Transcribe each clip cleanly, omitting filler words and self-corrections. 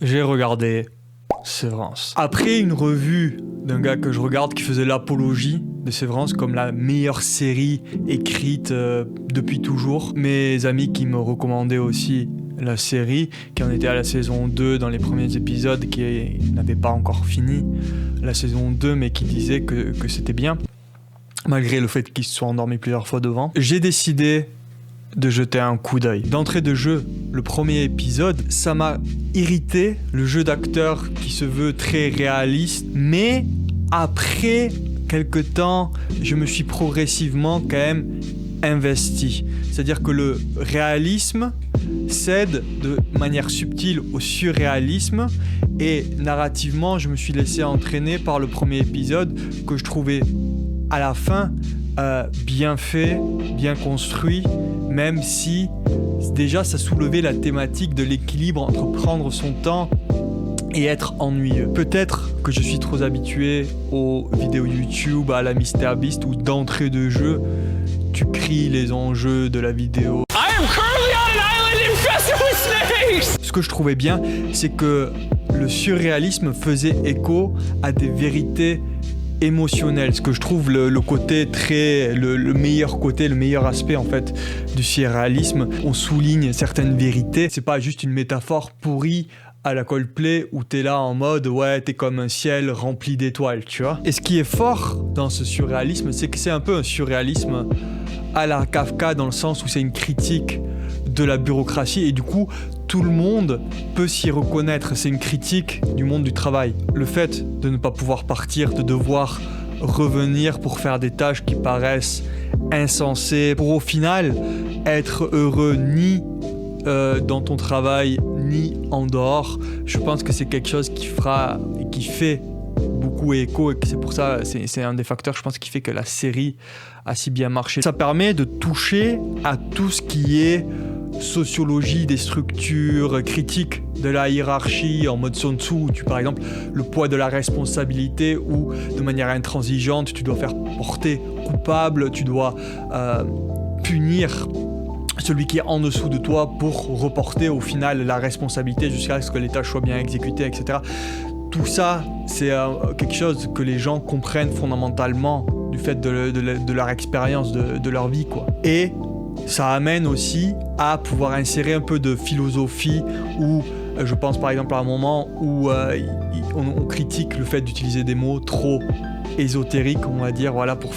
J'ai regardé Severance. Après une revue d'un gars que je regarde qui faisait l'apologie de Severance comme la meilleure série écrite depuis toujours, mes amis qui me recommandaient aussi la série, qui en était à la saison 2 dans les premiers épisodes, qui n'avait pas encore fini la saison 2, mais qui disaient que c'était bien, malgré le fait qu'ils se soient endormis plusieurs fois devant, j'ai décidé de jeter un coup d'œil. D'entrée de jeu, le premier épisode, ça m'a irrité, le jeu d'acteur qui se veut très réaliste, mais après quelques temps, je me suis progressivement quand même investi. C'est-à-dire que le réalisme cède de manière subtile au surréalisme et narrativement, je me suis laissé entraîner par le premier épisode que je trouvais à la fin bien fait, bien construit, même si déjà ça soulevait la thématique de l'équilibre entre prendre son temps et être ennuyeux. Peut-être que je suis trop habitué aux vidéos YouTube, à la MrBeast, où d'entrée de jeu, tu cries les enjeux de la vidéo. I am currently on an island infested with snakes! Ce que je trouvais bien, c'est que le surréalisme faisait écho à des vérités émotionnel, ce que je trouve le côté très le meilleur côté, le meilleur aspect en fait du surréalisme. On souligne certaines vérités, c'est pas juste une métaphore pourrie à la Coldplay où t'es là en mode ouais t'es comme un ciel rempli d'étoiles, tu vois. Et ce qui est fort dans ce surréalisme, c'est que c'est un peu un surréalisme à la Kafka, dans le sens où c'est une critique de la bureaucratie et du coup tout le monde peut s'y reconnaître. C'est une critique du monde du travail. Le fait de ne pas pouvoir partir, de devoir revenir pour faire des tâches qui paraissent insensées, pour au final être heureux ni dans ton travail ni en dehors. Je pense que c'est quelque chose qui fera et qui fait beaucoup écho et que c'est pour ça, c'est un des facteurs je pense qui fait que la série a si bien marché. Ça permet de toucher à tout ce qui est sociologie des structures, critique de la hiérarchie en mode Sun Tzu, où par exemple le poids de la responsabilité où de manière intransigeante tu dois faire porter coupable, tu dois punir celui qui est en dessous de toi pour reporter au final la responsabilité jusqu'à ce que les tâches soient bien exécutées, etc. Tout ça, c'est quelque chose que les gens comprennent fondamentalement du fait de leur expérience, de leur vie, quoi. Et ça amène aussi à pouvoir insérer un peu de philosophie où je pense par exemple à un moment où on critique le fait d'utiliser des mots trop ésotériques, on va dire, voilà, pour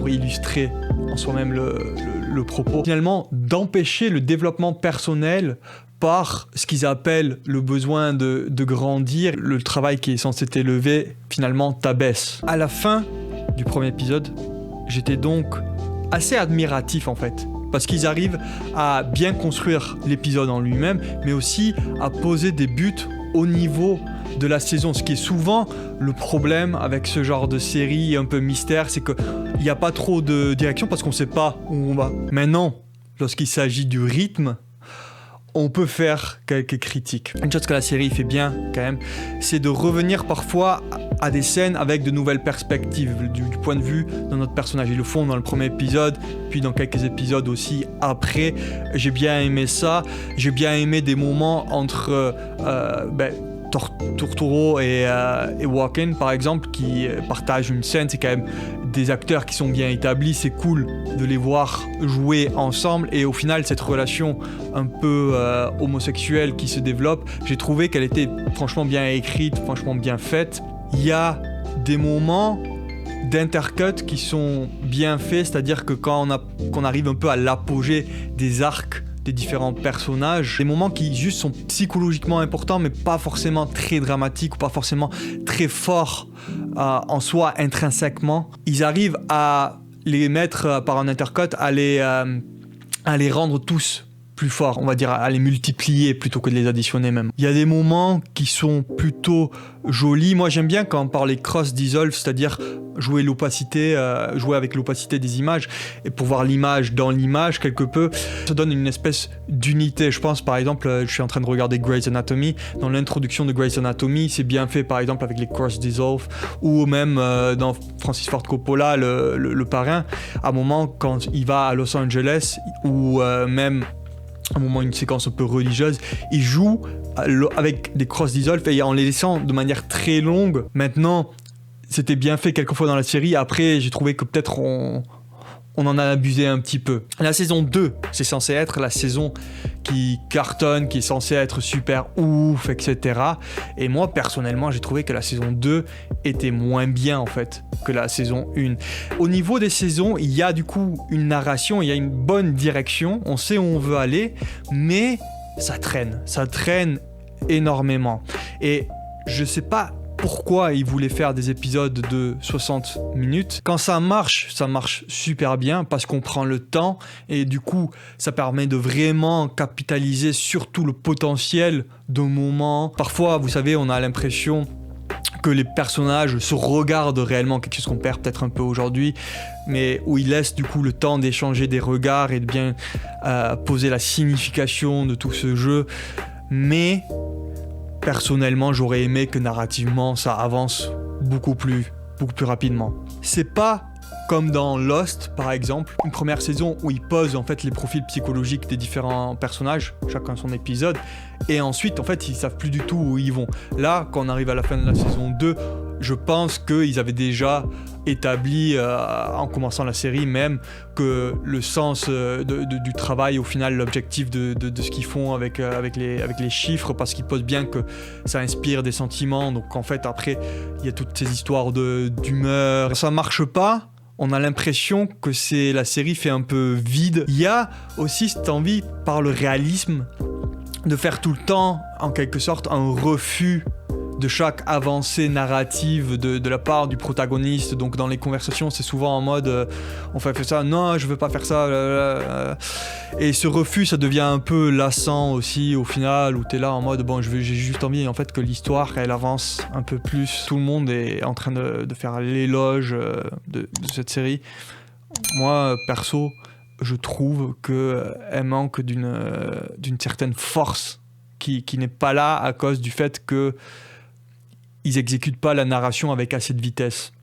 illustrer en soi-même le propos. Finalement, d'empêcher le développement personnel par ce qu'ils appellent le besoin de grandir, le travail qui est censé t'élever, finalement t'abaisse. À la fin du premier épisode, j'étais donc assez admiratif en fait, parce qu'ils arrivent à bien construire l'épisode en lui-même, mais aussi à poser des buts au niveau de la saison, ce qui est souvent le problème avec ce genre de série un peu mystère, c'est qu'il n'y a pas trop de direction parce qu'on ne sait pas où on va. Maintenant, lorsqu'il s'agit du rythme, on peut faire quelques critiques. Une chose que la série fait bien quand même, c'est de revenir parfois à des scènes avec de nouvelles perspectives du point de vue de notre personnage. Ils le font dans le premier épisode, puis dans quelques épisodes aussi après. J'ai bien aimé ça. J'ai bien aimé des moments entre Turturro et Walken par exemple, qui partagent une scène. C'est quand même des acteurs qui sont bien établis, c'est cool de les voir jouer ensemble, et au final cette relation un peu homosexuelle qui se développe, j'ai trouvé qu'elle était franchement bien écrite, franchement bien faite. Il y a des moments d'intercut qui sont bien faits, c'est-à-dire que quand on arrive un peu à l'apogée des arcs des différents personnages, des moments qui juste sont psychologiquement importants mais pas forcément très dramatiques ou pas forcément très forts en soi intrinsèquement, ils arrivent à les mettre par un intercut, à les rendre tous plus forts, on va dire, à les multiplier plutôt que de les additionner même. Il y a des moments qui sont plutôt jolis. Moi j'aime bien quand on parle des cross dissolve, c'est-à-dire jouer avec l'opacité des images et pour voir l'image dans l'image quelque peu. Ça donne une espèce d'unité. Je pense par exemple, je suis en train de regarder Grey's Anatomy. Dans l'introduction de Grey's Anatomy, c'est bien fait par exemple avec les cross dissolve, ou même dans Francis Ford Coppola, le parrain, à un moment quand il va à Los Angeles, ou même un moment, une séquence un peu religieuse, ils jouent avec des crosses d'Isolf et en les laissant de manière très longue. Maintenant, c'était bien fait quelquefois dans la série. Après, j'ai trouvé que peut-être on en a abusé un petit peu. La saison 2, c'est censé être la saison qui cartonne, qui est censée être super ouf, etc. Et moi, personnellement, j'ai trouvé que la saison 2 était moins bien, en fait, que la saison 1. Au niveau des saisons, il y a du coup une narration, il y a une bonne direction, on sait où on veut aller, mais ça traîne énormément. Et je sais pas pourquoi ils voulaient faire des épisodes de 60 minutes. Quand ça marche super bien parce qu'on prend le temps et du coup, ça permet de vraiment capitaliser sur tout le potentiel d'un moment. Parfois, vous savez, on a l'impression que les personnages se regardent réellement, quelque chose qu'on perd peut-être un peu aujourd'hui, mais où ils laissent du coup le temps d'échanger des regards et de bien poser la signification de tout ce jeu. Mais personnellement, j'aurais aimé que narrativement, ça avance beaucoup plus rapidement. C'est pas comme dans Lost, par exemple, une première saison où ils posent en fait les profils psychologiques des différents personnages, chacun son épisode, et ensuite, en fait, ils savent plus du tout où ils vont. Là, quand on arrive à la fin de la saison 2, je pense qu'ils avaient déjà établi, en commençant la série même, que le sens du travail, au final, l'objectif de ce qu'ils font avec les chiffres, parce qu'ils posent bien que ça inspire des sentiments. Donc en fait, après, il y a toutes ces histoires d'humeur. Ça marche pas. On a l'impression que la série fait un peu vide. Il y a aussi cette envie, par le réalisme, de faire tout le temps, en quelque sorte, un refus de chaque avancée narrative de la part du protagoniste. Donc dans les conversations, c'est souvent en mode on fait ça, non, je veux pas faire ça. Et ce refus, ça devient un peu lassant aussi au final, où t'es là en mode bon, j'ai juste envie en fait que l'histoire elle avance un peu plus. Tout le monde est en train de faire l'éloge de cette série. Moi, perso, je trouve qu'elle manque d'une certaine force qui n'est pas là à cause du fait que ils exécutent pas la narration avec assez de vitesse.